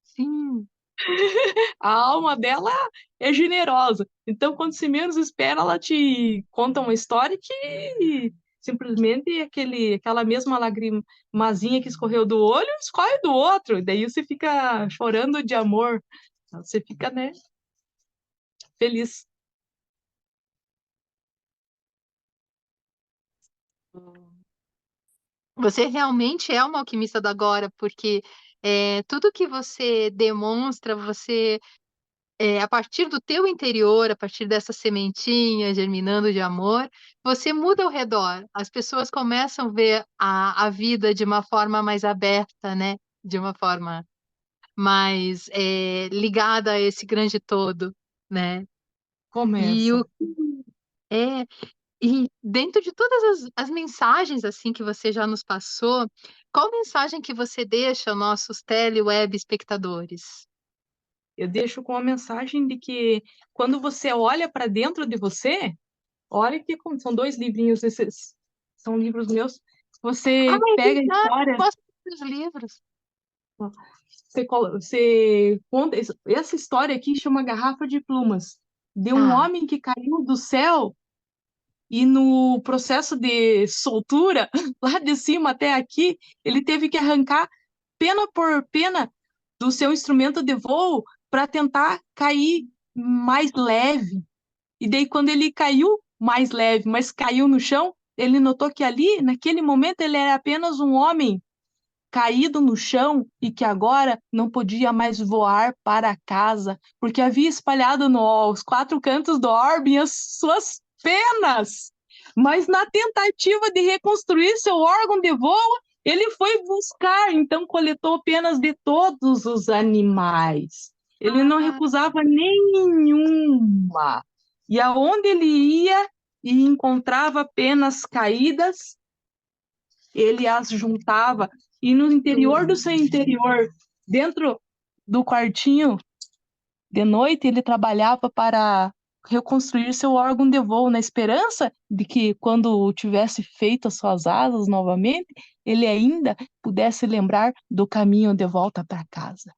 Sim. A alma dela é generosa. Então, quando se menos espera, ela te conta uma história que simplesmente aquela mesma lagrimazinha que escorreu do olho, escorre do outro. Daí você fica chorando de amor. Você fica, né, feliz. Você realmente é uma alquimista do agora, porque tudo que você demonstra, você a partir do teu interior, a partir dessa sementinha germinando de amor, você muda ao redor. As pessoas começam a ver a vida de uma forma mais aberta, né? De uma forma mais ligada a esse grande todo, né? E Começa. o é, e dentro de todas as mensagens assim que você já nos passou, qual mensagem que você deixa aos nossos tele-web espectadores? Eu deixo com a mensagem de que quando você olha para dentro de você, olha que são 2 livrinhos, esses são livros meus. Ah, Você é pega a verdade, eu história, gosto dos livros. você conta. Essa história aqui chama Garrafa de Plumas, de um Tá. homem que caiu do céu e no processo de soltura, lá de cima até aqui, ele teve que arrancar pena por pena do seu instrumento de voo para tentar cair mais leve. E daí, quando ele caiu mais leve, mas caiu no chão, ele notou que ali, naquele momento, ele era apenas um homem caído no chão e que agora não podia mais voar para casa, porque havia espalhado nos 4 cantos do orbe as suas penas. Mas na tentativa de reconstruir seu órgão de voo, ele foi buscar, então coletou penas de todos os animais. Ele não Ah, recusava nenhuma. E aonde ele ia e encontrava penas caídas, ele as juntava e no interior do seu interior, dentro do quartinho, de noite, ele trabalhava para reconstruir seu órgão de voo, na esperança de que, quando tivesse feito as suas asas novamente, ele ainda pudesse lembrar do caminho de volta para casa.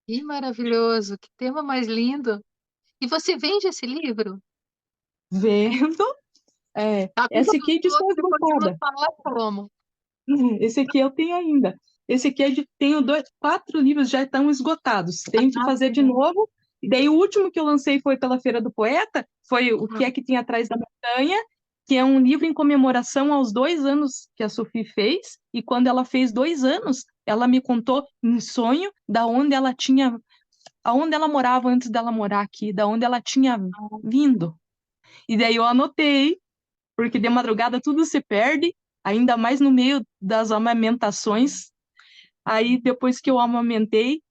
que maravilhoso, que tema mais lindo. E você vende esse livro? Vendo, Tá com essa aqui está outro, depois você nos esgotada. fala como. Esse aqui eu tenho ainda. Esse aqui tenho 4 livros já estão esgotados. Tenho que Ah, fazer de novo. E daí o último que eu lancei foi pela Feira do Poeta, foi O que é que tem atrás da montanha, que é um livro em comemoração aos 2 anos que a Sophie fez. E quando ela fez 2 anos, ela me contou em sonho da onde ela tinha, aonde ela morava antes dela morar aqui, da onde ela tinha vindo. E daí eu anotei, porque de madrugada tudo se perde, ainda mais no meio das amamentações. Aí, depois que eu amamentei,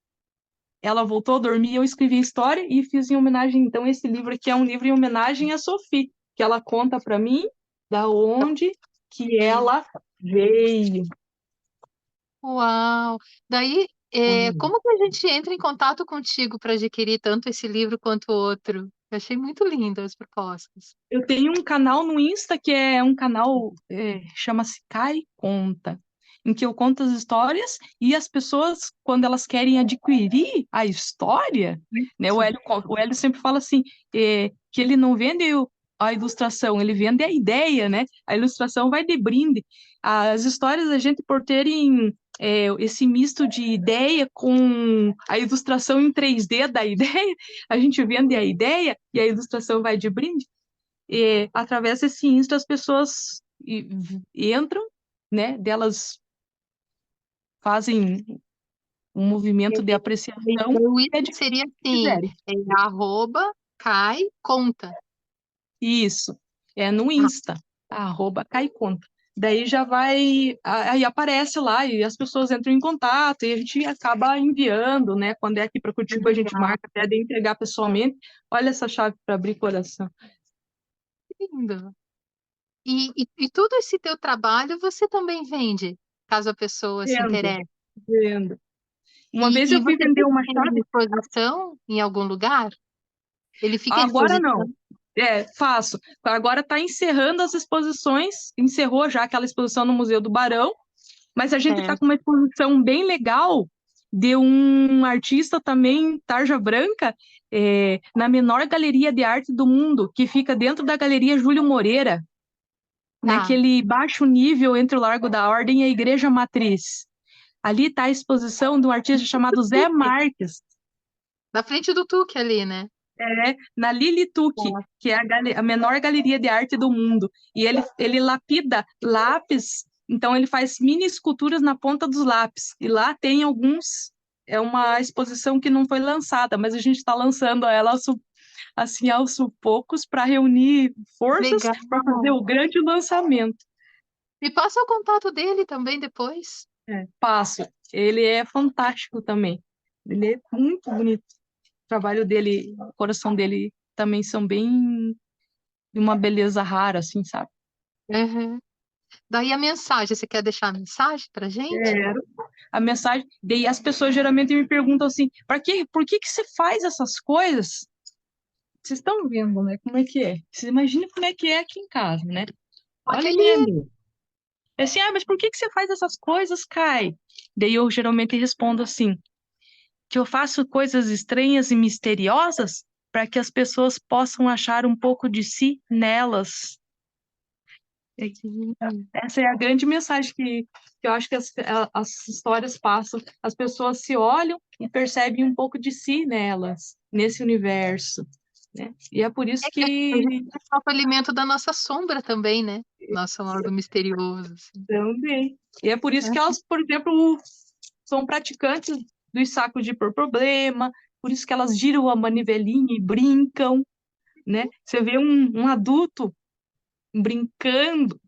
ela voltou a dormir, eu escrevi a história e fiz em homenagem. Então, esse livro aqui é um livro em homenagem a Sophie, que ela conta para mim da onde que ela veio. uau! Daí, como que a gente entra em contato contigo para adquirir tanto esse livro quanto o outro? Eu achei muito lindo as propostas. Eu tenho um canal no Insta que é um canal, chama-se Kai Conta, em que eu conto as histórias e as pessoas, quando elas querem adquirir a história, né, o Hélio sempre fala assim, que ele não vende a ilustração, ele vende a ideia, né? A ilustração vai de brinde. As histórias, a gente, por terem esse misto de ideia com a ilustração em 3D da ideia, a gente vende a ideia e a ilustração vai de brinde. E através desse Insta as pessoas entram, né? Delas fazem um movimento de apreciação Então, e isso adquirem seria o que assim, quiserem. arroba Cai Conta. Isso, é no Ah, Insta, @caiconta. Daí já vai, aí aparece lá e as pessoas entram em contato e a gente acaba enviando, né? Quando é aqui para Curitiba, a gente legal, marca até de entregar pessoalmente. Olha essa chave para abrir coração. lindo. E todo esse teu trabalho você também vende, caso a pessoa se Vendo, interesse. vendo. Uma E, vez e eu fui você vender tem uma ele em chave. exposição em algum lugar? Ele fica à Agora disposição? não. Faço. Agora está encerrando as exposições, encerrou já aquela exposição no Museu do Barão, mas a gente está com Certo. uma exposição bem legal de um artista também, tarja branca, na menor galeria de arte do mundo, que fica dentro da Galeria Júlio Moreira, Tá. naquele baixo nível entre o Largo da Ordem e a Igreja Matriz. Ali está a exposição de um artista chamado Zé Marques, Na frente do Tuque ali, né? na Lili Tuque, que é a menor galeria de arte do mundo. E ele lapida lápis, então ele faz mini esculturas na ponta dos lápis. E lá tem alguns. É uma exposição que não foi lançada, mas a gente está lançando ela assim aos poucos para reunir forças Legal. para fazer o grande lançamento. Me passa o contato dele também depois. Passo. Ele é fantástico também. Ele é muito bonito. O trabalho dele, o coração dele também são bem de uma beleza rara, assim, sabe? Uhum. Daí a mensagem, você quer deixar a mensagem pra gente? Quero. A mensagem. Daí as pessoas geralmente me perguntam assim: por que que você faz essas coisas? Vocês estão vendo, né? Como é que é? Vocês imaginam como é que é aqui em casa, né? Olha Aquele. minha amiga. É assim, mas por que que você faz essas coisas, Kai? Daí eu geralmente respondo assim: que eu faço coisas estranhas e misteriosas para que as pessoas possam achar um pouco de si nelas. Essa é a grande mensagem que eu acho que as histórias passam. As pessoas se olham e percebem um pouco de si nelas, nesse universo, né? E é por isso É que a gente que é o alimento da nossa sombra também, né? Nosso lado misterioso, assim. também. E é por isso que É. elas, por exemplo, são praticantes dos sacos de por problema, por isso que elas giram a manivelinha e brincam, né? Você vê um adulto brincando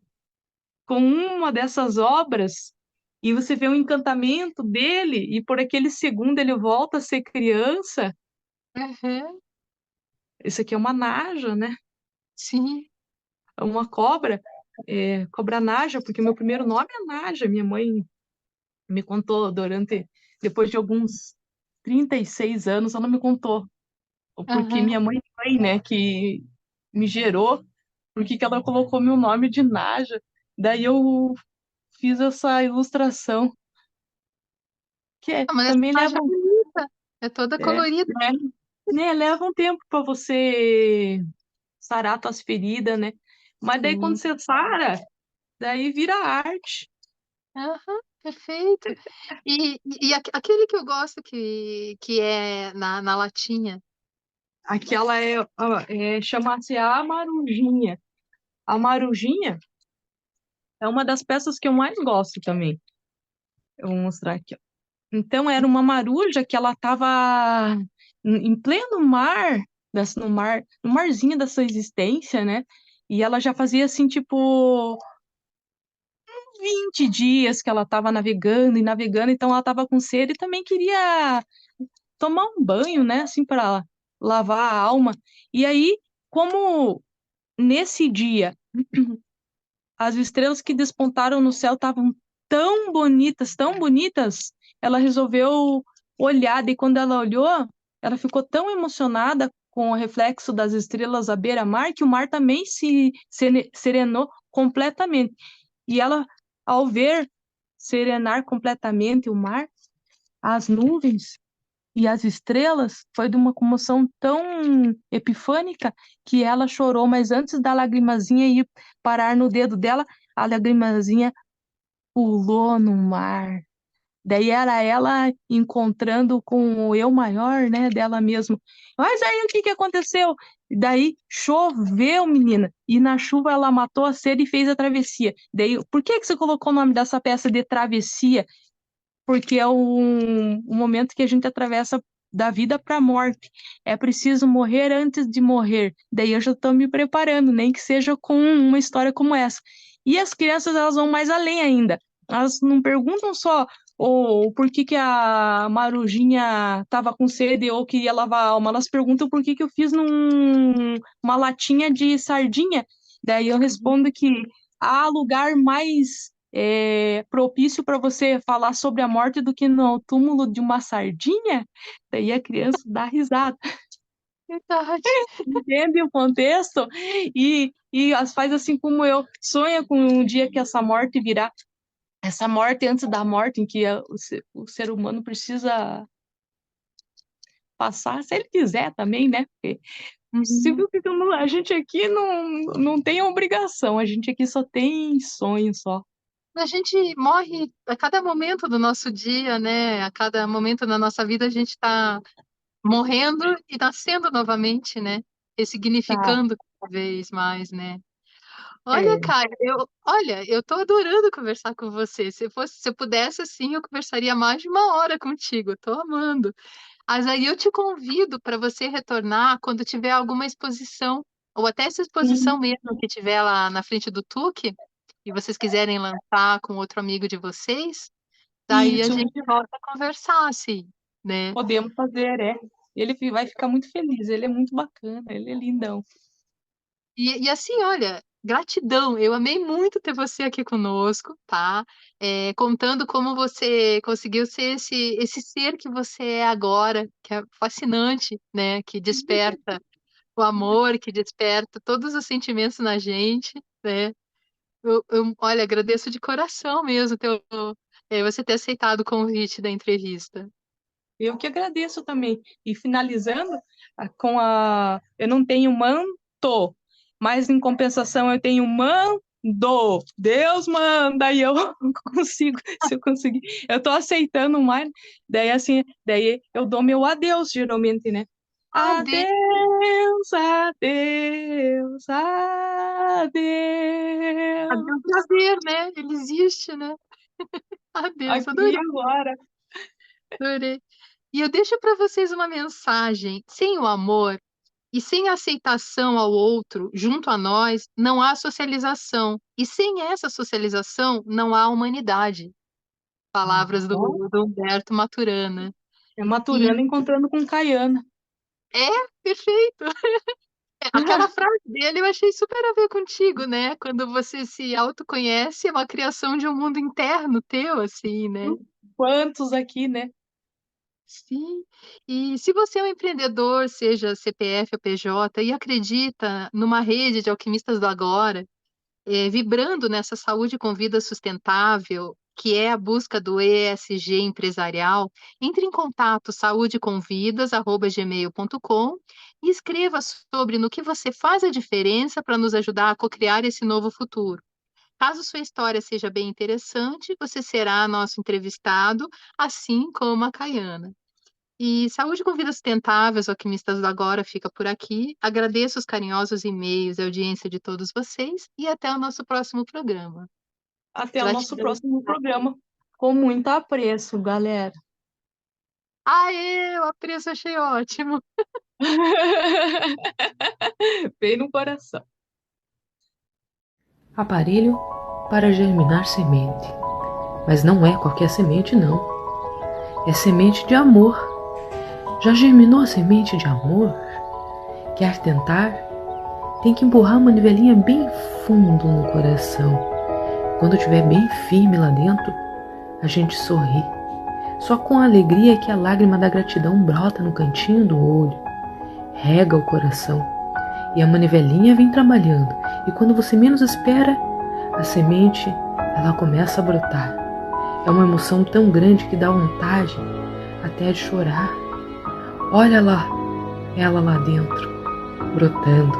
com uma dessas obras e você vê o encantamento dele e por aquele segundo ele volta a ser criança. Uhum. Isso aqui é uma naja, né? Sim. É uma cobra, cobra naja, porque meu primeiro nome é Naja. Minha mãe me contou depois de alguns 36 anos, ela me contou, porque Uhum. minha mãe, né, que me gerou, porque que ela colocou meu nome de Naja. Daí eu fiz essa ilustração, Ah, mas essa também imagem leva é bonita. É toda É, colorida. leva um tempo para você sarar tuas feridas, né? Mas daí quando Sim. você sara, daí vira arte. Aham, perfeito. E aquele que eu gosto que é na latinha. Aquela chama-se a marujinha. A marujinha é uma das peças que eu mais gosto também. Eu vou mostrar aqui, ó. Então era uma maruja que ela estava em pleno mar, no marzinho da sua existência, né? E ela já fazia assim, tipo 20 dias que ela estava navegando e navegando, então ela estava com sede e também queria tomar um banho, né, assim, para lavar a alma. E aí, como nesse dia as estrelas que despontaram no céu estavam tão bonitas, ela resolveu olhar, e quando ela olhou, ela ficou tão emocionada com o reflexo das estrelas à beira-mar que o mar também se serenou completamente. E ela, ao ver serenar completamente o mar, as nuvens e as estrelas, foi de uma comoção tão epifânica que ela chorou, mas antes da lagrimazinha ir parar no dedo dela, a lagrimazinha pulou no mar. Daí era ela encontrando com o eu maior, né, dela mesma. Mas aí o que que aconteceu? Daí choveu, menina, e na chuva ela matou a sede e fez a travessia. Daí, por que que você colocou o nome dessa peça de travessia? Porque é o momento que a gente atravessa da vida para a morte. É preciso morrer antes de morrer. Daí eu já estou me preparando, nem que seja com uma história como essa. E as crianças, elas vão mais além ainda. Elas não perguntam só por que que a Marujinha estava com sede ou queria lavar a alma. Elas perguntam por que que eu fiz uma latinha de sardinha. Daí eu respondo que há lugar mais propício para você falar sobre a morte do que no túmulo de uma sardinha? Daí a criança dá risada, Verdade. entende o contexto e as faz assim como eu, sonha com um dia que essa morte virá. essa morte antes da morte, em que o ser humano precisa passar, se ele quiser também, né? Porque se Uhum. a gente aqui não tem obrigação, a gente aqui só tem sonho só. A gente morre a cada momento do nosso dia, né? A cada momento da nossa vida a gente está morrendo e nascendo novamente, né? Tá. Ressignificando cada vez mais, né? Olha, É. cara, eu tô adorando conversar com você. Se eu pudesse, assim, eu conversaria mais de 1 hora contigo. Eu tô amando. Mas aí eu te convido para você retornar quando tiver alguma exposição, ou até essa exposição Sim, mesmo que tiver lá na frente do TUC, e vocês quiserem lançar com outro amigo de vocês, daí a isso, gente volta a conversar, assim, né? podemos fazer, é. Ele vai ficar muito feliz, ele é muito bacana, ele é lindão. E assim, olha, gratidão. Eu amei muito ter você aqui conosco, tá? Contando como você conseguiu ser esse ser que você é agora, que é fascinante, né? Que desperta o amor, que desperta todos os sentimentos na gente, né? Olha, agradeço de coração mesmo você ter aceitado o convite da entrevista. Eu que agradeço também. E finalizando com a. Eu não tenho manto, mas em compensação eu tenho mando. Deus manda e eu consigo, se eu conseguir. Eu tô aceitando mais, daí assim, daí eu dou meu adeus, geralmente, né? Adeus, Adeus, adeus, adeus, adeus. prazer, né? Ele existe, né? Adeus, Aqui e adorei. agora. Adorei. E eu deixo para vocês uma mensagem: sem o amor e sem a aceitação ao outro junto a nós, não há socialização. E sem essa socialização, não há humanidade. Palavras Ó, do Humberto Maturana. é E Maturana encontrando com Caiana. é perfeito. Aquela frase dele eu achei super a ver contigo, né? Quando você se autoconhece, é uma criação de um mundo interno teu, assim, né? Quantos aqui, né? Sim. E se você é um empreendedor, seja CPF ou PJ, e acredita numa rede de alquimistas do agora, vibrando nessa saúde com vida sustentável, que é a busca do ESG empresarial, entre em contato saudeconvidas@gmail.com e escreva sobre no que você faz a diferença para nos ajudar a cocriar esse novo futuro. Caso sua história seja bem interessante, você será nosso entrevistado, assim como a Caiana. E Saúde com Vidas Sustentáveis, Alquimistas do Agora, fica por aqui. Agradeço os carinhosos e-mails e a audiência de todos vocês e até o nosso próximo programa. Até o nosso Gratidão. próximo programa. Com muito apreço, galera. Aê, o apreço achei ótimo. Bem no coração. Aparelho para germinar semente. Mas não é qualquer semente, não. É semente de amor. Já germinou a semente de amor? Quer tentar? Tem que empurrar uma nivelinha bem fundo no coração. Quando estiver bem firme lá dentro, a gente sorri. Só com a alegria que a lágrima da gratidão brota no cantinho do olho. Rega o coração. E a manivelinha vem trabalhando. E quando você menos espera, a semente, ela começa a brotar. É uma emoção tão grande que dá vontade até de chorar. Olha lá, ela lá dentro, brotando.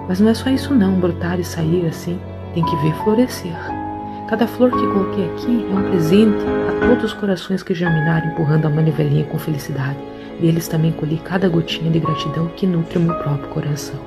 Mas não é só isso não, brotar e sair assim. Tem que ver florescer. Cada flor que coloquei aqui é um presente a todos os corações que germinaram empurrando a manivelinha com felicidade. Deles também colhi cada gotinha de gratidão que nutre o meu próprio coração.